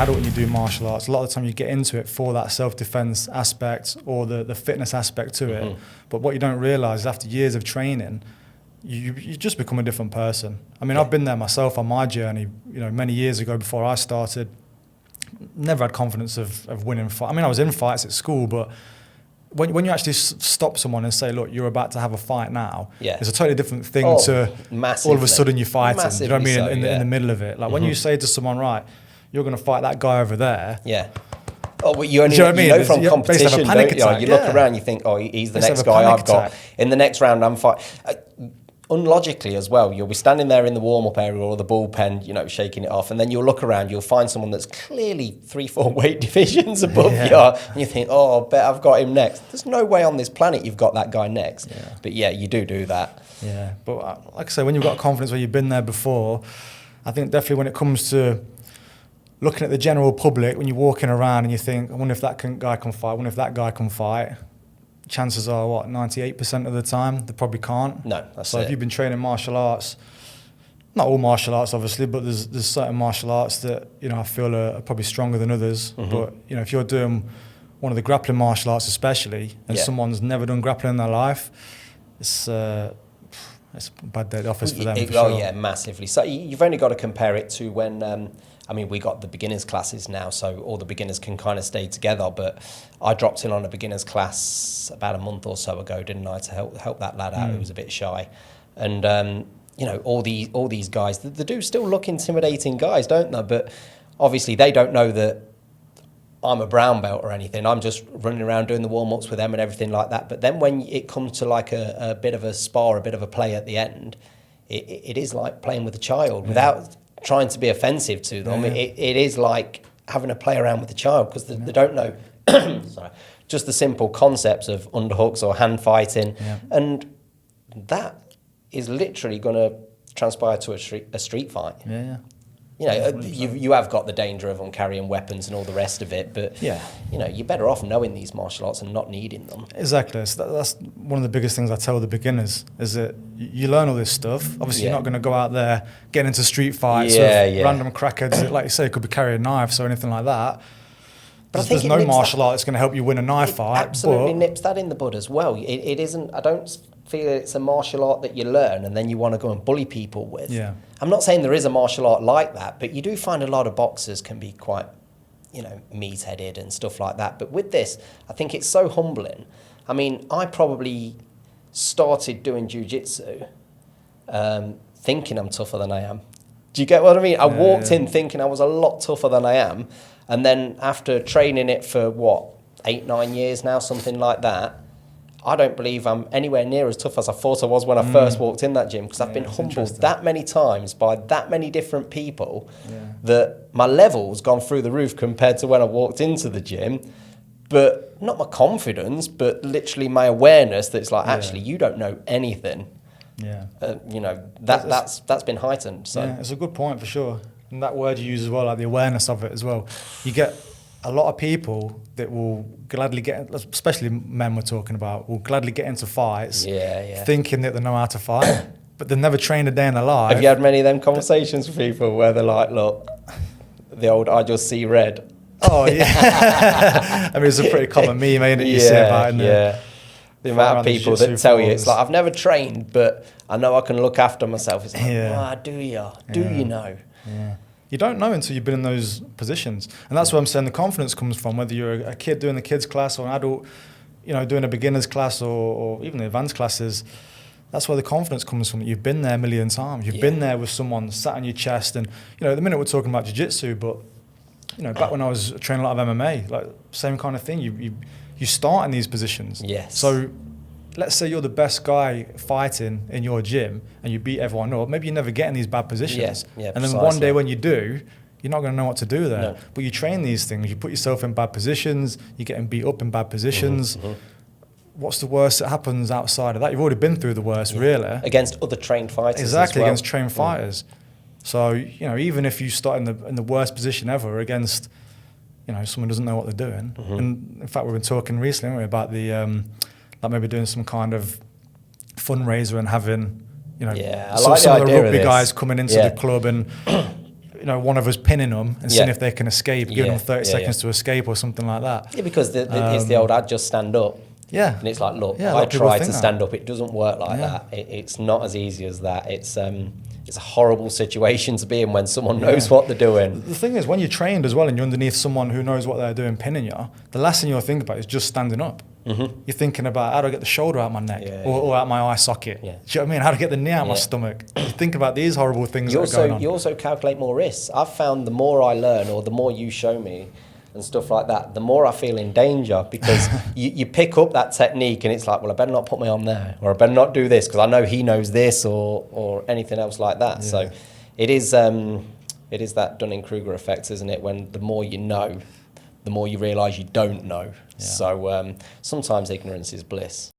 adult and you do martial arts, a lot of the time you get into it for that self-defense aspect or the fitness aspect to it. But what you don't realize is after years of training, you just become a different person. I mean, I've been there myself on my journey, many years ago before I started. Never had confidence of winning fights. I mean, I was in fights at school, but when you actually stop someone and say, look, you're about to have a fight now, it's a totally different thing to all of a sudden you're fighting. Do you know what I mean? In the middle of it. Like when you say to someone, right, you're going to fight that guy over there. Yeah. Oh, well, you know from competition, don't you? You look around, you think, oh, he's the next guy I've got. In the next round, I'm fighting. Unlogically as well, you'll be standing there in the warm-up area or the bullpen, shaking it off, and then you'll look around, you'll find someone that's clearly 3-4 weight divisions above you, and you think, oh, I bet I've got him next. There's no way on this planet you've got that guy next. Yeah. But yeah, you do that. Yeah, but like I say, when you've got confidence where you've been there before, I think definitely when it comes to looking at the general public, when you're walking around and you think, I wonder if that guy can fight, I wonder if that guy can fight, chances are, 98% of the time, they probably can't. No, that's so if you've been training martial arts, not all martial arts obviously, but there's certain martial arts that, I feel are probably stronger than others. But, if you're doing one of the grappling martial arts especially, and someone's never done grappling in their life, it's a bad day at the office for them, for sure. Oh, yeah, massively. So you've only got to compare it to when... we got the beginners classes now, so all the beginners can kind of stay together. But I dropped in on a beginners class about a month or so ago, didn't I, to help that lad out who was a bit shy. And all these guys, they do still look intimidating guys, don't they? But obviously they don't know that I'm a brown belt or anything. I'm just running around doing the warm-ups with them and everything like that. But then when it comes to like a bit of a spar, a bit of a play at the end, it is like playing with a child without trying to be offensive to them. It is like having a play around with a child because they don't know just the simple concepts of underhooks or hand fighting. And that is literally going to transpire to a street fight. You have got the danger of them carrying weapons and all the rest of it, but you're better off knowing these martial arts and not needing them. Exactly. So that's one of the biggest things I tell the beginners is that you learn all this stuff. Obviously, you're not going to go out there getting into street fights with random crackheads that, like you say, could be carrying knives or anything like that. But there's no martial art that's going to help you win a knife fight. Absolutely nips that in the bud as well. It isn't. I don't feel it's a martial art that you learn and then you want to go and bully people with. I'm not saying there is a martial art like that, but you do find a lot of boxers can be quite, meat-headed and stuff like that. But with this, I think it's so humbling. I mean, I probably started doing jiu-jitsu thinking I'm tougher than I am. Do you get what I mean? I walked in thinking I was a lot tougher than I am. And then after training it for, 8-9 years now, something like that, I don't believe I'm anywhere near as tough as I thought I was when I first walked in that gym because I've been humbled that many times by that many different people that my level's gone through the roof compared to when I walked into the gym. But not my confidence, but literally my awareness that it's like, actually, you don't know anything. That's been heightened. So. Yeah, it's a good point for sure. And that word you use as well, like the awareness of it as well. You get a lot of people that will gladly get, especially men we're talking about, will gladly get into fights thinking that they know how to fight, but they've never trained a day in their life. Have you had many of them conversations with people where they're like, look, the old I just see red? Oh, yeah. I mean, it's a pretty common meme, ain't it? You see about it. The amount of people that tell you, it's like, I've never trained, but I know I can look after myself. It's like, do you? Do you know? Yeah. You don't know until you've been in those positions. And that's where I'm saying the confidence comes from, whether you're a kid doing the kids class or an adult, doing a beginner's class or even the advanced classes. That's where the confidence comes from. You've been there a million times. You've been there with someone sat on your chest. And, at the minute we're talking about jiu-jitsu, but, back when I was training a lot of MMA, like same kind of thing. You start in these positions. Yes. So let's say you're the best guy fighting in your gym and you beat everyone up, maybe you never get in these bad positions. And then one day when you do, you're not going to know what to do there. No. But you train these things, you put yourself in bad positions, you're getting beat up in bad positions. What's the worst that happens outside of that? You've already been through the worst, really. Against other trained fighters Exactly, as well. Against trained fighters. So, even if you start in the worst position ever against, someone doesn't know what they're doing. And in fact, we've been talking recently, haven't we, about the... like maybe doing some kind of fundraiser and having, some of the rugby guys coming into the club and, one of us pinning them and seeing if they can escape, giving them 30 seconds to escape or something like that. Yeah, because it's the old "I'd just stand up." Yeah. And it's like, look, Yeah, I tried to stand up. It doesn't work like that. It's not as easy as that. It's a horrible situation to be in when someone knows what they're doing. The thing is, when you're trained as well and you're underneath someone who knows what they're doing pinning you, the last thing you'll think about is just standing up. Mm-hmm. You're thinking about how do I get the shoulder out of my neck or out my eye socket. Do you know what I mean? How do I get the knee out of my stomach? You think about these horrible things that are going on. You also calculate more risks. I've found the more I learn or the more you show me and stuff like that, the more I feel in danger, because you pick up that technique and it's like, well, I better not put my arm there, or I better not do this because I know he knows this, or anything else like that. Yeah. So it is that Dunning-Kruger effect, isn't it? When the more you know, the more you realise you don't know. Yeah. So sometimes ignorance is bliss.